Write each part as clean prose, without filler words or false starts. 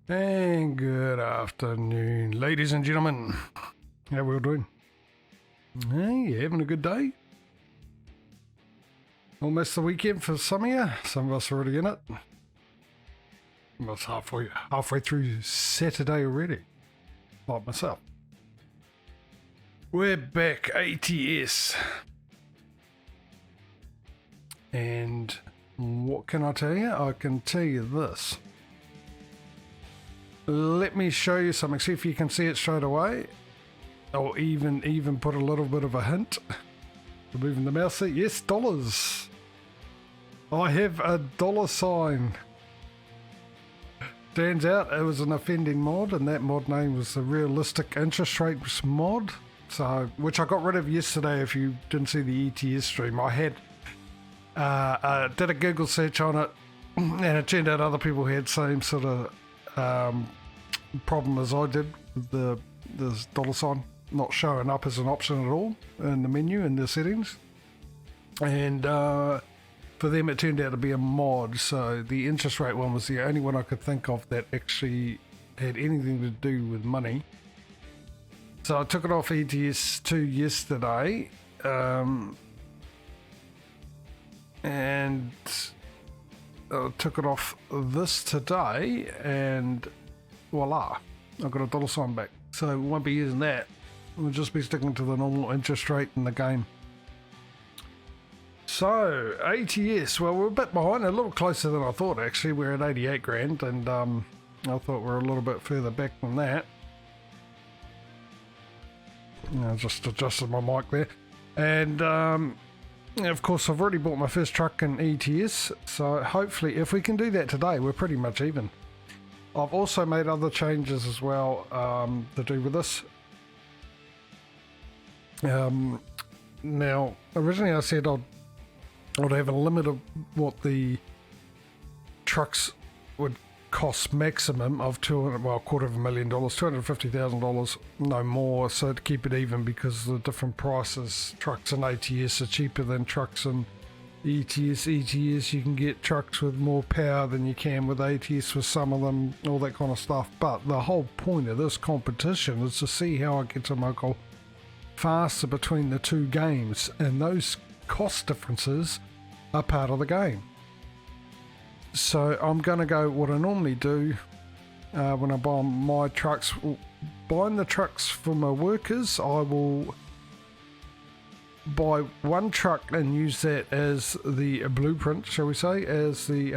And good afternoon, ladies and gentlemen. How we all doing? Hey, having a good day? Almost the weekend for some of you. Some of us are already in it. Almost halfway through Saturday already. Like myself. We're back, ATS. And what can I tell you? I can tell you this. Let me show you something, see if you can see it straight away. Or even put a little bit of a hint. Moving the mouse seat. Yes, dollars. I have a dollar sign. Turns out it was an offending mod, and that mod name was the Realistic Interest Rates mod. So, which I got rid of yesterday if you didn't see the ATS stream. I had did a Google search on it, and it turned out other people had same sort of problem as I did with the dollar sign not showing up as an option at all in the menu in the settings. And for them it turned out to be a mod, so the interest rate one was the only one I could think of that actually had anything to do with money. So I took it off ETS2 yesterday, and I took it off this today, and voila, I've got a dollar sign back. So we won't be using that. We'll just be sticking to the normal interest rate in the game. So ATS, well, we're a bit behind, a little closer than I thought actually. We're at 88 grand, and I thought we were a little bit further back than that. I just adjusted my mic there. And of course I've already bought my first truck in ETS, so hopefully if we can do that today, we're pretty much even. I've also made other changes as well to do with this. Now, originally I said I'd have a limit of what the trucks would cost maximum of $250,000, $250,000, no more, so to keep it even, because the different prices, trucks in ATS are cheaper than trucks in ETS. You can get trucks with more power than you can with ATS with some of them, all that kind of stuff. But the whole point of this competition is to see how I get to go faster between the two games, and those cost differences are part of the game. So I'm going to go what I normally do when I buy my trucks. Buying the trucks for my workers, I will buy one truck and use that as the blueprint, shall we say, as the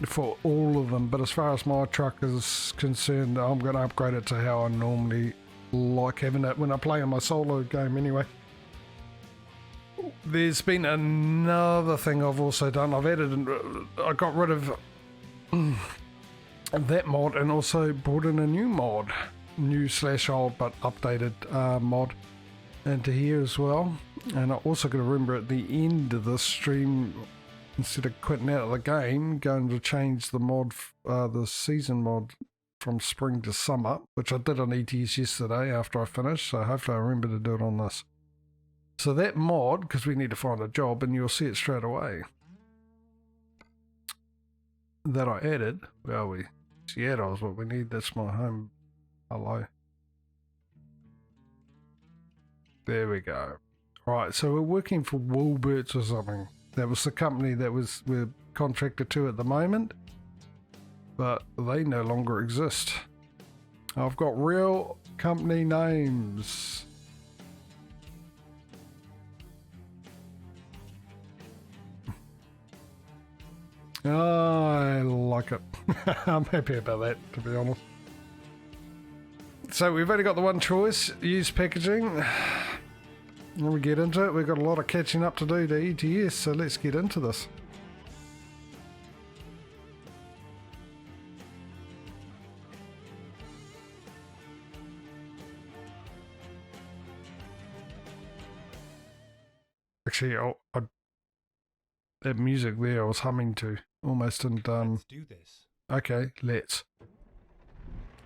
for all of them. But as far as my truck is concerned, I'm going to upgrade it to how I normally like having it when I play on my solo game anyway. There's been another thing I've also done. I got rid of that mod and also brought in a new mod, new/old but updated mod into here as well. And I also got to remember at the end of the stream, instead of quitting out of the game, going to change the mod, the season mod from spring to summer, which I did on ETS yesterday after I finished, so hopefully I remember to do it on this. So that mod, because we need to find a job, and you'll see it straight away, that I added, well, Seattle's what we need, that's my home, hello. There we go. Right, so we're working for Woolberts or something. That was the company that we're contracted to at the moment, but they no longer exist. I've got real company names. I like it. I'm happy about that, to be honest. So we've only got the one choice, use packaging. When we get into it, we've got a lot of catching up to do to ETS, so let's get into this. Actually, that music there I was humming to almost, and Let's do this. okay, let's.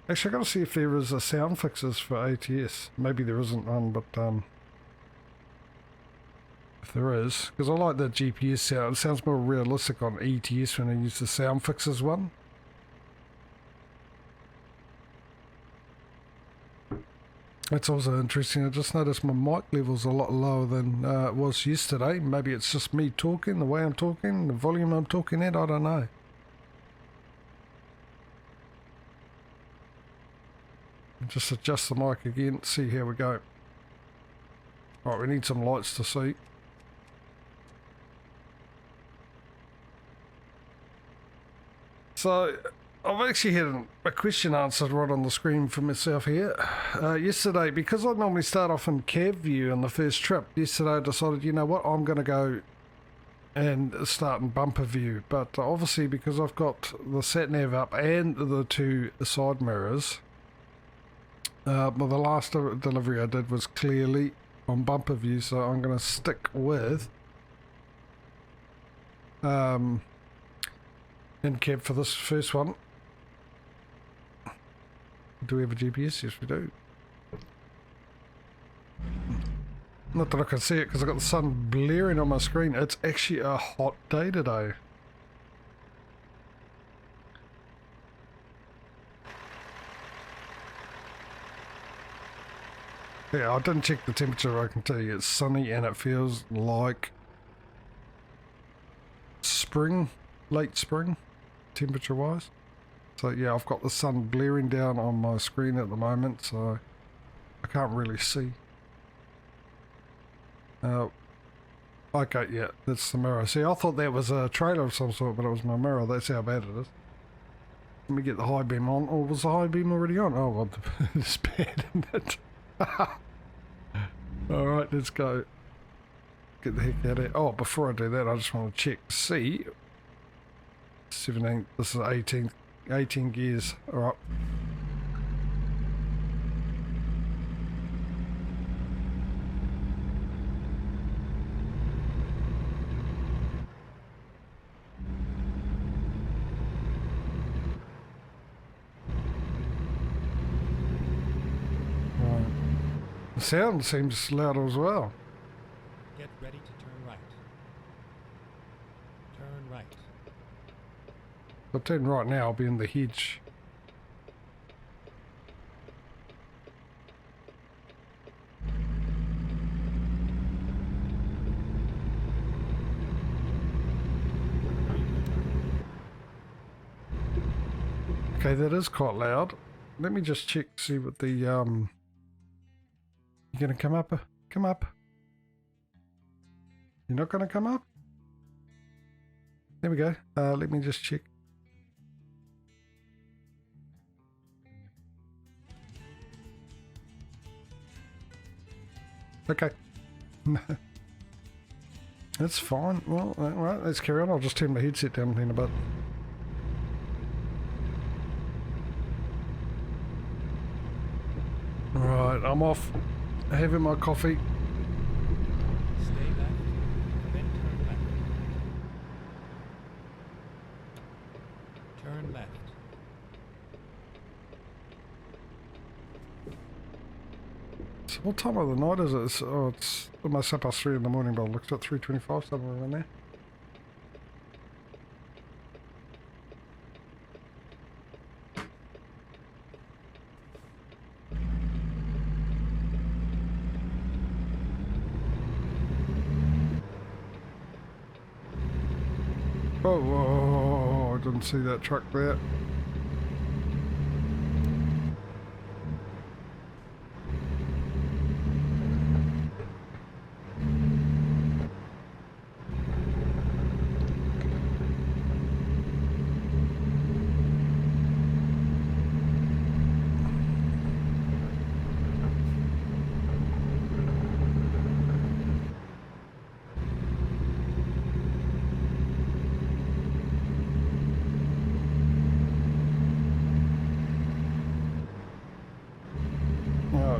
Actually, I gotta see if there is a sound fixes for ATS. Maybe there isn't one, but if there is, because I like the GPS sound. It sounds more realistic on ETS when I use the sound fixes one. That's also interesting. I just noticed my mic level's a lot lower than it was yesterday. Maybe it's just me talking, the way I'm talking, the volume I'm talking at, I don't know. Just adjust the mic again, see how we go. Alright, we need some lights to see. So, I've actually had a question answered right on the screen for myself here. Yesterday, because I normally start off in cab view on the first trip, yesterday I decided, you know what, I'm going to go and start in bumper view. But obviously, because I've got the sat-nav up and the two side mirrors, well, the last delivery I did was clearly on bumper view, so I'm going to stick with in cab for this first one. Do we have a GPS? Yes, we do. Not that I can see it because I've got the sun blaring on my screen. It's actually a hot day today. Yeah, I didn't check the temperature. I can tell you it's sunny and it feels like spring, late spring, temperature wise. So yeah, I've got the sun blaring down on my screen at the moment, so I can't really see. Okay, yeah, that's the mirror. See, I thought that was a trailer of some sort, but it was my mirror. That's how bad it is. Let me get the high beam on. Or was the high beam already on? Oh, well, it's bad, isn't it? Alright, let's go. Get the heck out of here. Oh, before I do that, I just want to check. See, 17, this is 18 gears are up. The sound seems louder as well. Get ready to turn right. Turn right. If I turn right now, I'll be in the hedge. Okay, that is quite loud. Let me just check, see what the You gonna come up? Come up. You're not gonna come up? There we go. Let me just check. Okay. That's fine. Well, alright, let's carry on. I'll just turn my headset down in a bit. Right, I'm off. Having my coffee. Stay left, then turn left. Turn left. So what time of the night is it? It's almost 3:30 in the morning, but I looked at 3:25, somewhere around there. Oh, whoa, I didn't see that truck there.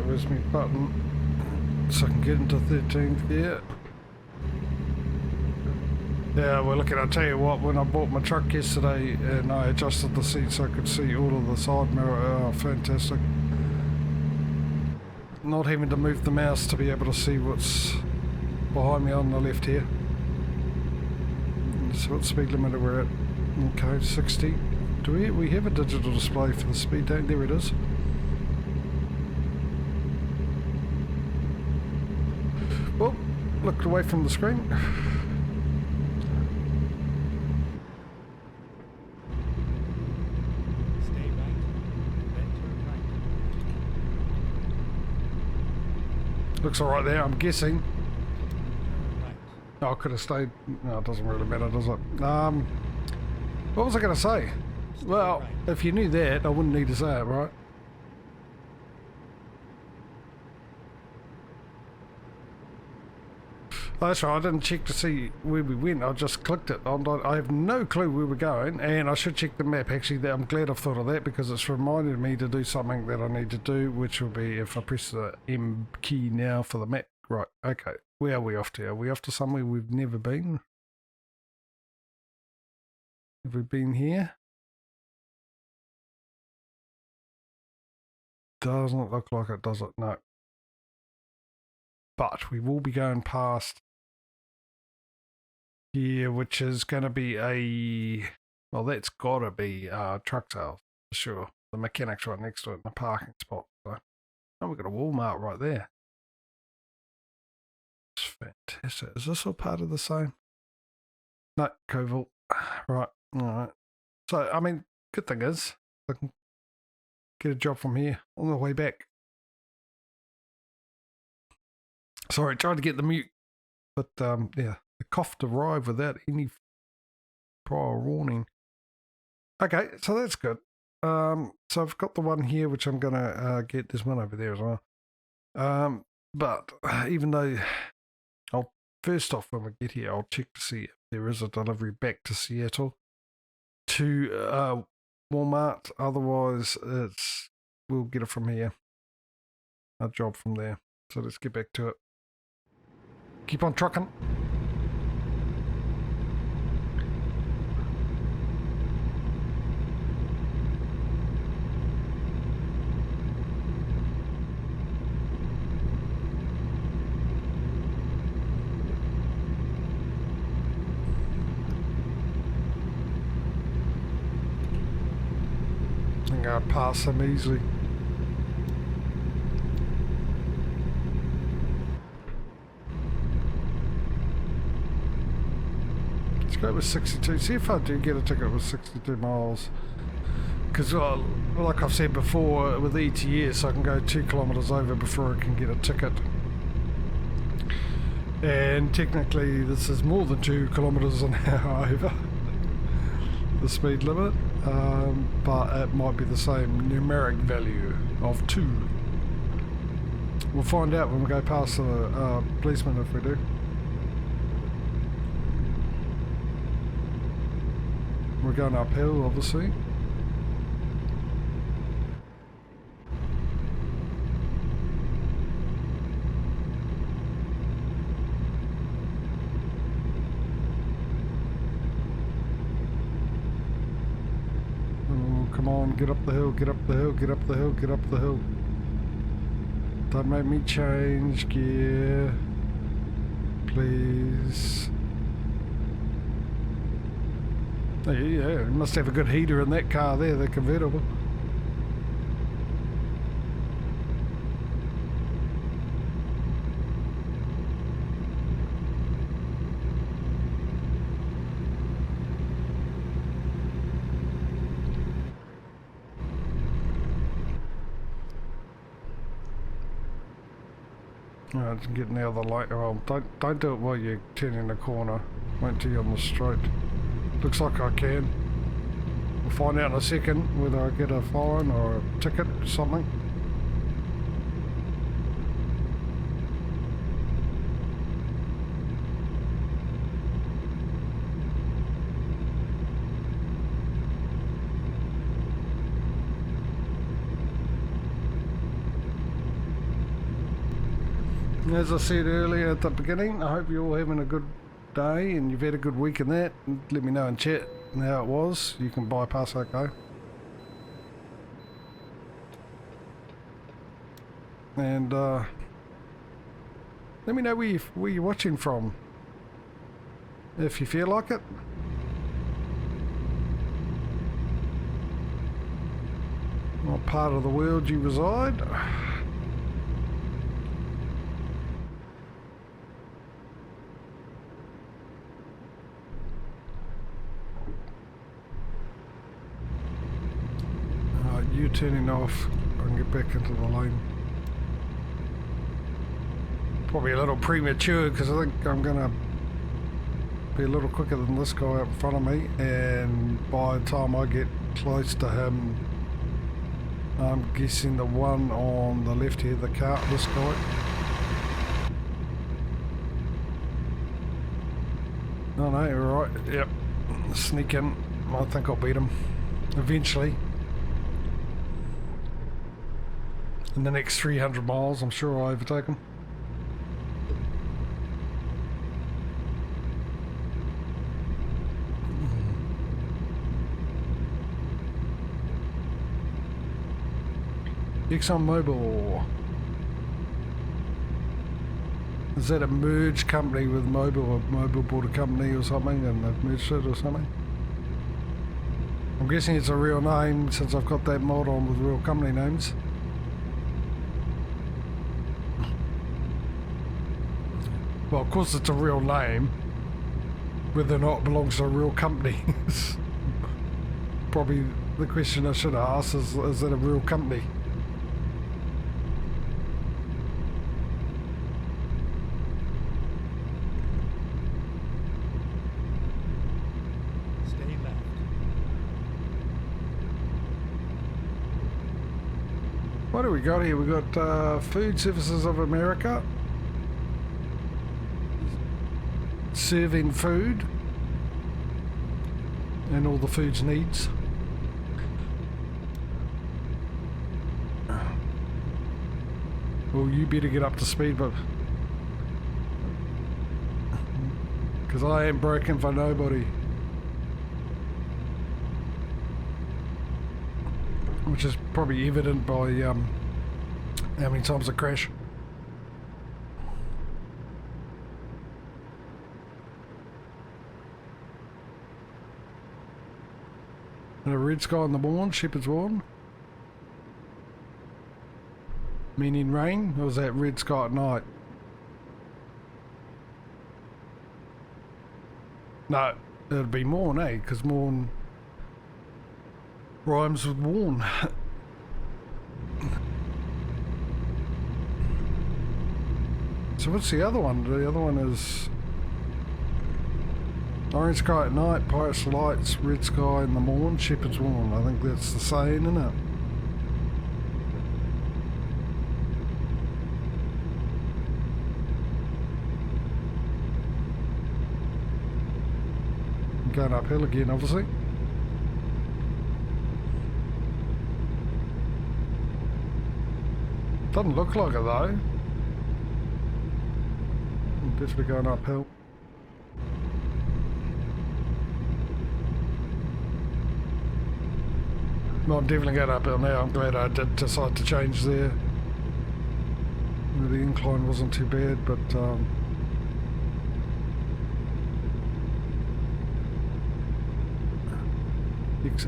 Where's my button so I can get into 13th gear? Yeah, well look, I'll tell you what, when I bought my truck yesterday and I adjusted the seat so I could see all of the side mirror, oh fantastic. Not having to move the mouse to be able to see what's behind me on the left here. So what speed limit are we at? Okay, 60. Do we have a digital display for the speed? There it is. looked away from the screen. Stay right, then turn right. Looks alright there, I'm guessing. Turn right. Oh, I could have stayed. No, it doesn't really matter, does it? What was I going to say? Well, right. if you knew that, I wouldn't need to say it, right? Oh, that's right, I didn't check to see where we went, I just clicked it. I have no clue where we're going, and I should check the map. Actually, I'm glad I've thought of that, because it's reminded me to do something that I need to do, which will be if I press the M key now for the map. Right, okay. Where are we off to? Are we off to somewhere we've never been? Have we been here? Doesn't look like it, does it? No. But we will be going past here, which is going to be a... Well, that's got to be truck sales, for sure. The mechanic's right next to it in the parking spot. So. Oh, we've got a Walmart right there. It's fantastic. Is this all part of the same? No, Coville. Right, alright. So, I mean, good thing is, I can get a job from here on the way back. Sorry, tried to get the mute, but yeah, the cough arrived without any prior warning. Okay, so that's good. So I've got the one here, which I'm gonna get. There's one over there as well. But even though I'll first off when we get here, I'll check to see if there is a delivery back to Seattle to Walmart. Otherwise, we'll get it from here. A job from there. So let's get back to it. Keep on trucking. I think I'll pass them easily. Let's go with 62. See if I do get a ticket with 62 miles. Because, like I've said before, with ATS, I can go 2 kilometres over before I can get a ticket. And technically, this is more than 2 kilometres an hour over the speed limit. But it might be the same numeric value of 2. We'll find out when we go past the policeman if we do. We're going uphill, obviously. Oh, come on, get up the hill, get up the hill, get up the hill, get up the hill. Don't make me change gear, please. Yeah, you must have a good heater in that car there, the convertible. Alright, it's getting out of the light. Well, don't do it while you're turning the corner. Wait till you're on the straight. Looks like I can. We'll find out in a second whether I get a fine or a ticket or something. As I said earlier at the beginning, I hope you're all having a good day and you've had a good week in that. Let me know in chat how it was. You can bypass okay. And let me know where you're watching from, if you feel like it. What part of the world you reside. you're turning off, I can get back into the lane. Probably a little premature because I think I'm gonna be a little quicker than this guy up in front of me, and by the time I get close to him, I'm guessing the one on the left here, the car, this guy. Oh no, you're right, yep. Sneak in. I think I'll beat him eventually. In the next 300 miles, I'm sure I'll overtake him. ExxonMobil. Is that a merged company with Mobil, or Mobil bought a company or something and they've merged it or something? I'm guessing it's a real name since I've got that mod on with real company names. Well, of course it's a real name, whether or not it belongs to a real company. Probably the question I should ask is it a real company? Stay left. What do we got here? We got Food Services of America. Serving food and all the food's needs. Well, you better get up to speed, but because I ain't breaking for nobody. Which is probably evident by how many times I crash. And a red sky in the morn, shepherd's warn. Meaning rain, or was that red sky at night? No, it'd be morn, eh? Because morn rhymes with warn. So what's the other one? The other one is orange sky at night, pirate's lights, red sky in the morn, shepherd's warn. I think that's the saying, isn't it? I'm going uphill again, obviously. Doesn't look like it though. I'm definitely going uphill. Well, I'm definitely going uphill now. I'm glad I did decide to change there. The incline wasn't too bad, but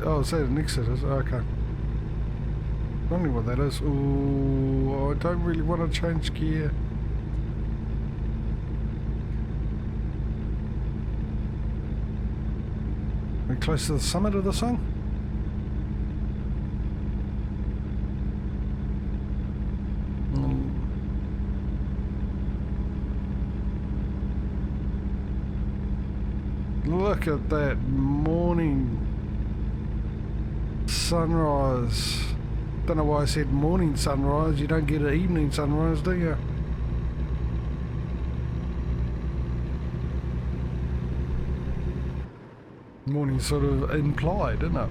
oh, is that an exit? Okay. Wondering what that is. Ooh, I don't really want to change gear. Are we close to the summit of the sun? Look at that morning sunrise. Don't know why I said morning sunrise. You don't get an evening sunrise, do you? Morning sort of implied, isn't it?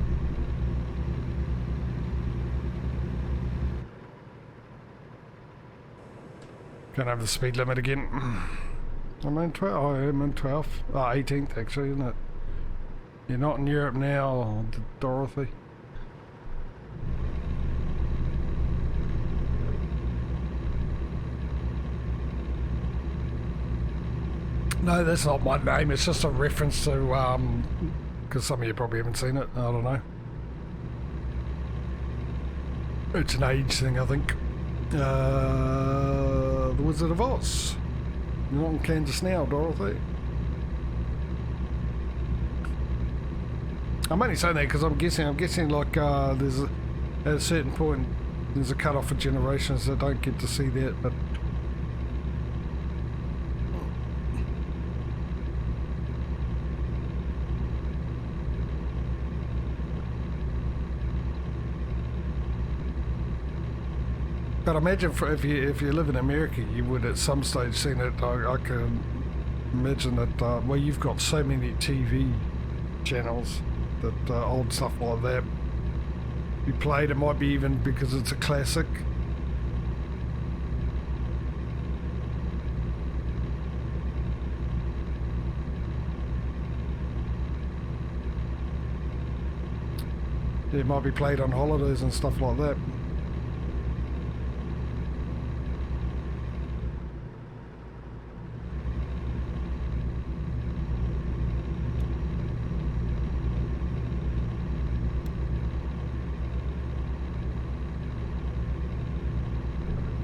Gonna have the speed limit again. I'm in 12. Oh, I'm in 12th. Oh, 18th actually, isn't it? You're not in Europe now, Dorothy. No, that's not my name. It's just a reference to, because some of you probably haven't seen it. I don't know. It's an age thing, I think. The Wizard of Oz. You're not in Kansas now, Dorothy. I'm only saying that because I'm guessing like there's at a certain point, there's a cut-off for generations that don't get to see that, but imagine if you live in America, you would at some stage seen it. I can imagine that. Well, you've got so many TV channels that old stuff like that be played. It might be even because it's a classic. It might be played on holidays and stuff like that.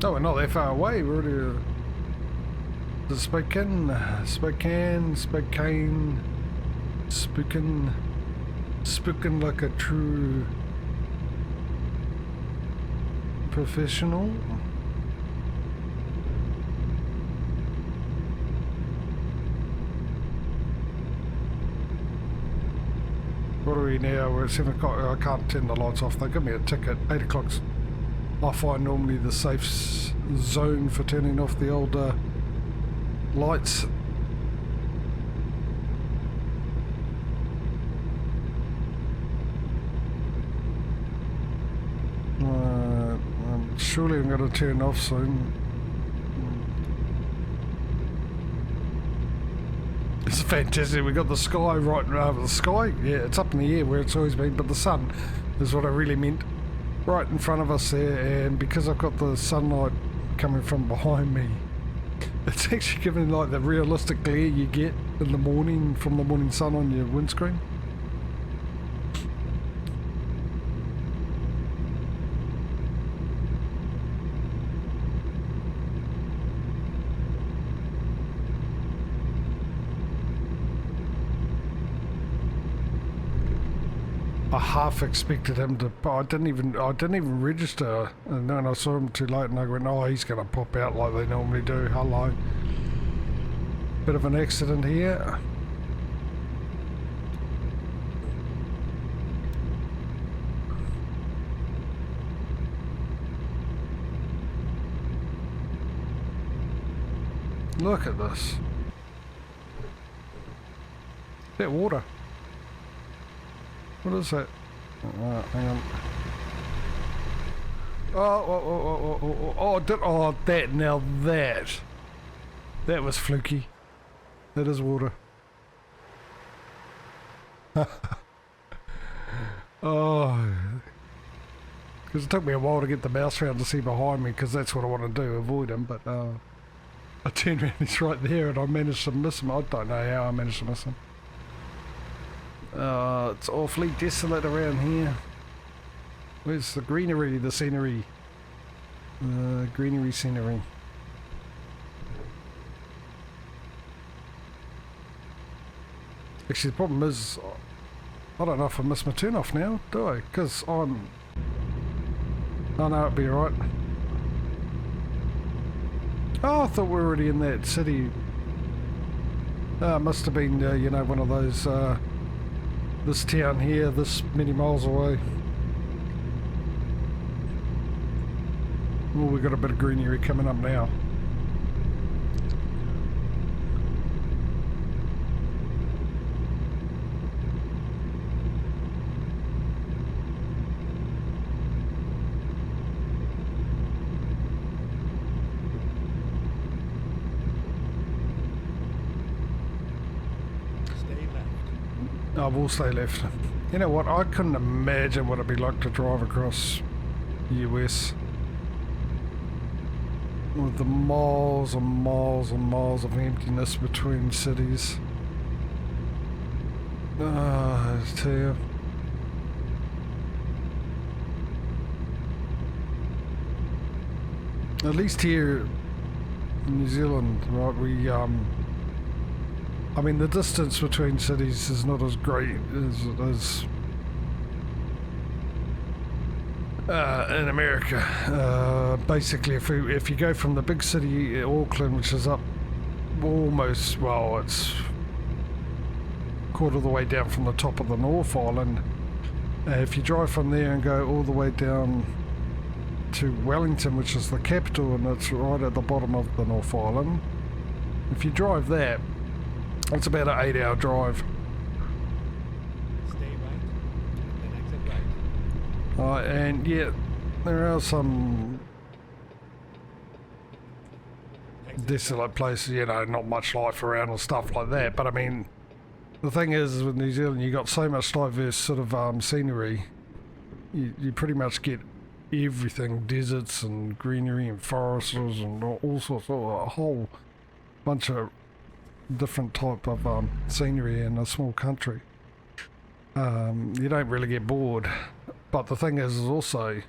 No, we're not that far away. We're already speaking like a true professional. What are we now? We're at 7 o'clock. I can't turn the lights off. They give me a ticket. 8 o'clock's I find normally the safe zone for turning off the old lights. Surely I'm going to turn off soon. It's fantastic. We got the sky right over the sky. Yeah, it's up in the air where it's always been, but the sun is what I really meant. Right in front of us there, and because I've got the sunlight coming from behind me, it's actually giving like the realistic glare you get in the morning from the morning sun on your windscreen. I half expected him to. I didn't even register, and then I saw him too late, and I went, "Oh, he's going to pop out like they normally do." Hello. Bit of an accident here. Look at this. That water. What is that? Hang on. That was fluky. That is water. Oh, because it took me a while to get the mouse round to see behind me, because that's what I want to do, avoid him. But I turned around, he's right there, and I managed to miss him. I don't know how I managed to miss him. It's awfully desolate around here. Where's the greenery, the scenery? Greenery scenery. Actually, the problem is, I don't know if I missed my turn off now, do I? Because I'm... Oh no, it'll be alright. Oh, I thought we were already in that city. It must have been, you know, one of those... this town here, this many miles away. Oh, we've got a bit of greenery coming up now. I will stay left. You know what, I couldn't imagine what it'd be like to drive across the US with the miles and miles and miles of emptiness between cities. I tell you. At least here in New Zealand, right, we I mean, the distance between cities is not as great as it is in America. Basically, if you go from the big city, Auckland, which is up almost, well, it's quarter of the way down from the top of the North Island. If you drive from there and go all the way down to Wellington, which is the capital, and it's right at the bottom of the North Island. If you drive that, it's about an 8-hour drive. Stay right, then exit right. And yeah, there are some Exit desolate places, you know, not much life around and stuff like that. But I mean, the thing is, with New Zealand, you got so much diverse sort of scenery. You pretty much get everything, deserts and greenery and forests and all sorts of a whole bunch of different type of scenery in a small country. You don't really get bored, but the thing is also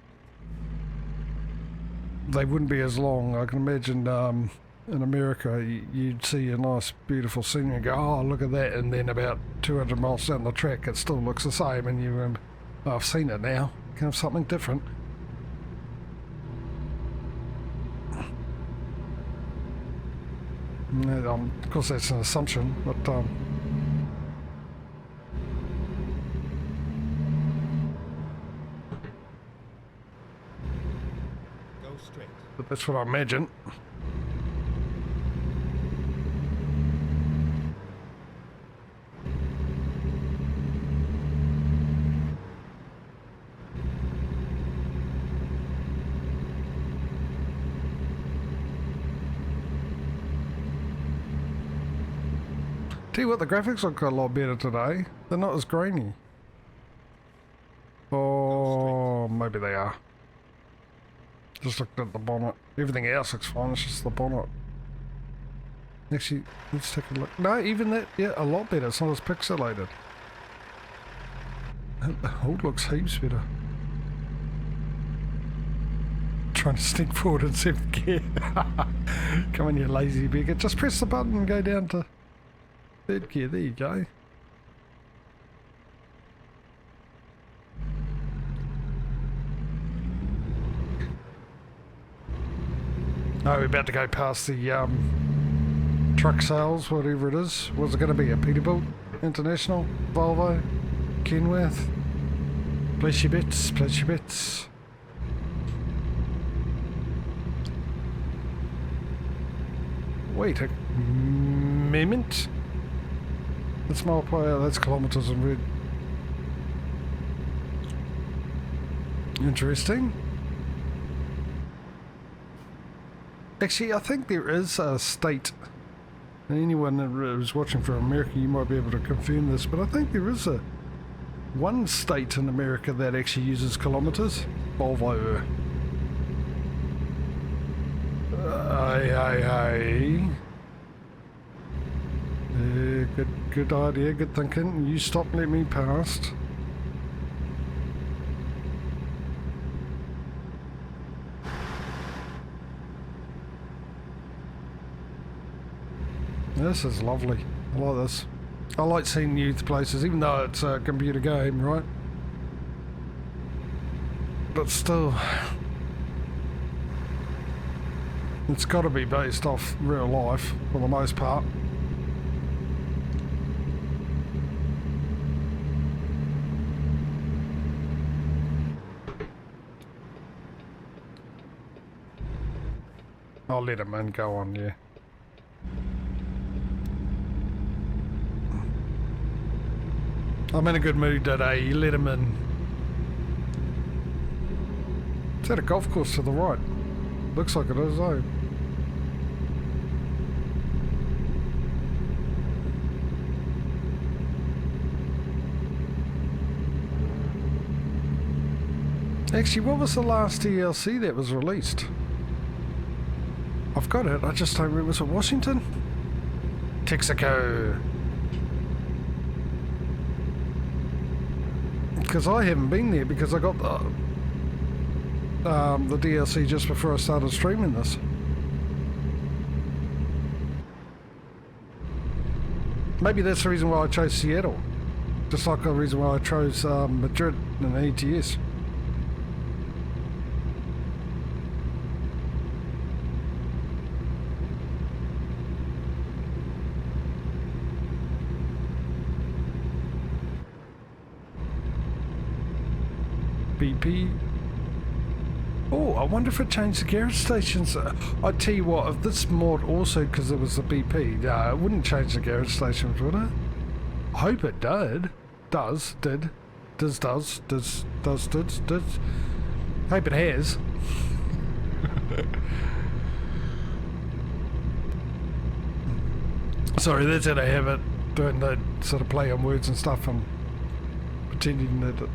they wouldn't be as long. I can imagine in America you'd see a nice beautiful scenery and go, oh look at that, and then about 200 miles down the track it still looks the same, and you remember, oh, I've seen it now, can have something different. No, of course that's an assumption, but Go straight. that's what I imagine. Tell you what, the graphics look a lot better today. They're not as grainy. Oh, maybe they are. Just looked at the bonnet. Everything else looks fine, it's just the bonnet. Actually, let's take a look. No, even that, yeah, a lot better. It's not as pixelated. The whole looks heaps better. Trying to sneak forward in 7th gear. Come on, you lazy beggar. Just press the button and go down to 3rd gear. There you go. Oh, we're about to go past the truck sales, whatever it is. What's it going to be? A Peterbilt International? Volvo? Kenworth? Bless your bits, bless your bits. Wait a moment. That's mile per hour, that's kilometres in red. Interesting. Actually, I think there is a state, and anyone who's watching from America, you might be able to confirm this, but I think there is one state in America that actually uses kilometres. Volvo. Hey. Good idea, good thinking. You stop, let me past. This is lovely. I like this. I like seeing new places, even though it's a computer game, right? But still, it's got to be based off real life for the most part. I'll let him in, go on, yeah. I'm in a good mood today, you let him in. Is that a golf course to the right? Looks like it is, though. Actually, what was the last DLC that was released? I've got it, I just don't remember. Was it Washington? Texaco. Because I haven't been there because I got the DLC just before I started streaming this. Maybe that's the reason why I chose Seattle. Just like the reason why I chose Madrid and ATS. BP. Oh, I wonder if it changed the garage stations. I tell you what, if this mod also, because it was the BP, it wouldn't change the garage stations, would it? I hope it did. Did. Hope it has. Sorry, that's how they have it, doing the sort of play on words and stuff and pretending that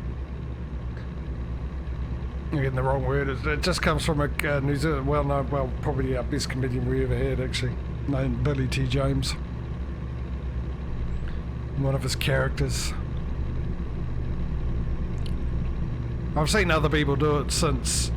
you're getting the wrong word. It just comes from a New Zealand, well, probably our best comedian we ever had, actually, named Billy T. James. One of his characters. I've seen other people do it since.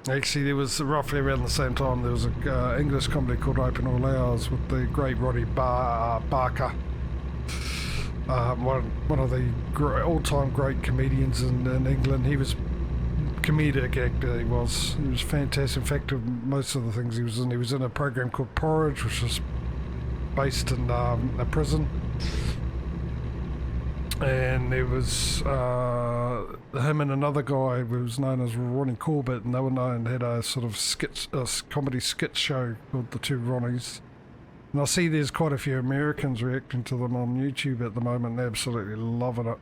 Actually, there was roughly around the same time there was an English comedy called Open All Hours with the great Roddy Barker, one of the all-time great comedians in England. He was comedic actor. He was fantastic. In fact, most of the things he was in a program called Porridge, which was based in a prison. And there was him and another guy who was known as Ronnie Corbett, and they were known, had a sort of comedy skit show called The Two Ronnies. And I see there's quite a few Americans reacting to them on YouTube at the moment. They're absolutely loving it.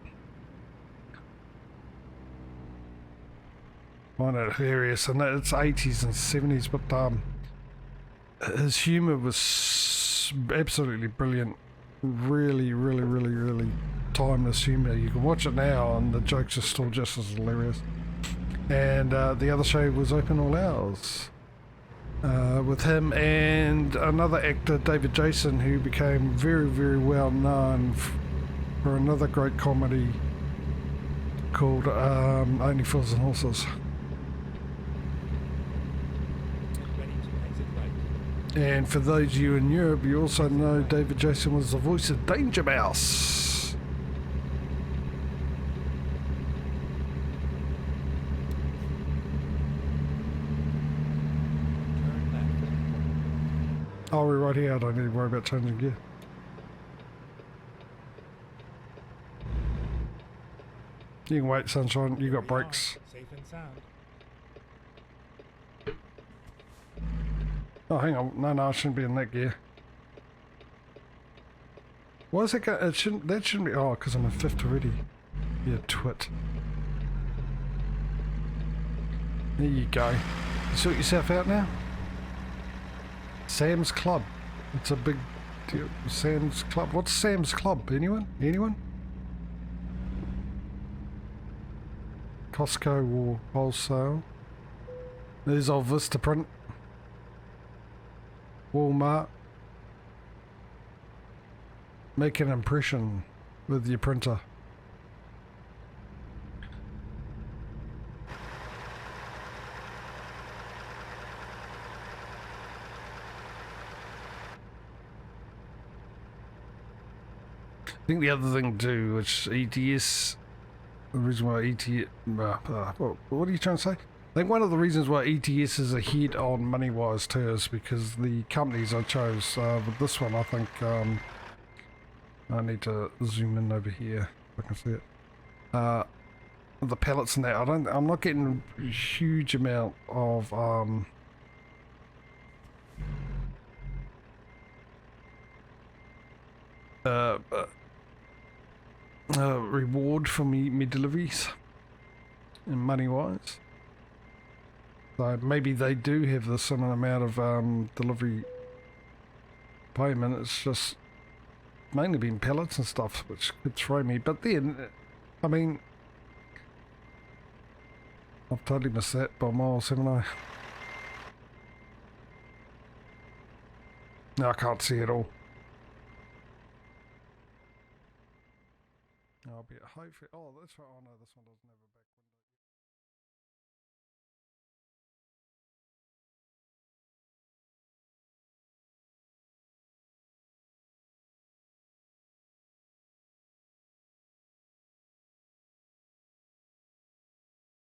Find it hilarious, and it's 80s and 70s, but his humour was absolutely brilliant. Really timeless humour. You can watch it now and the jokes are still just as hilarious. And the other show was Open All Hours with him and another actor, David Jason, who became very well known for another great comedy called Only Fools and Horses. And for those of you in Europe, you also know David Jason was the voice of Danger Mouse. Oh, we're right here. I don't need to worry about changing gear. You can wait, sunshine. You got brakes. Safe and sound. Oh, hang on. No, I shouldn't be in that gear. Why is it going? That shouldn't be. Oh, because I'm in fifth already. You twit. There you go. You sort yourself out now? Sam's Club. It's a big deal. Sam's Club. What's Sam's Club? Anyone? Costco or wholesale. There's old Vistaprint. Walmart. Make an impression with your printer. I think the other thing too, which ETS, the reason why ETS, what are you trying to say? I think one of the reasons why ETS is ahead on money-wise too is because the companies I chose, with this one I think, I need to zoom in over here if I can see it. The pallets and that, I'm not getting a huge amount of, reward for me deliveries and money-wise. So maybe they do have the similar amount of delivery payment. It's just mainly been pellets and stuff, which could throw me. But then, I mean, I've totally missed that by miles, haven't I? No, I can't see it all. I'll be at hopefully. Oh, that's right. Oh no, this one doesn't have a back window.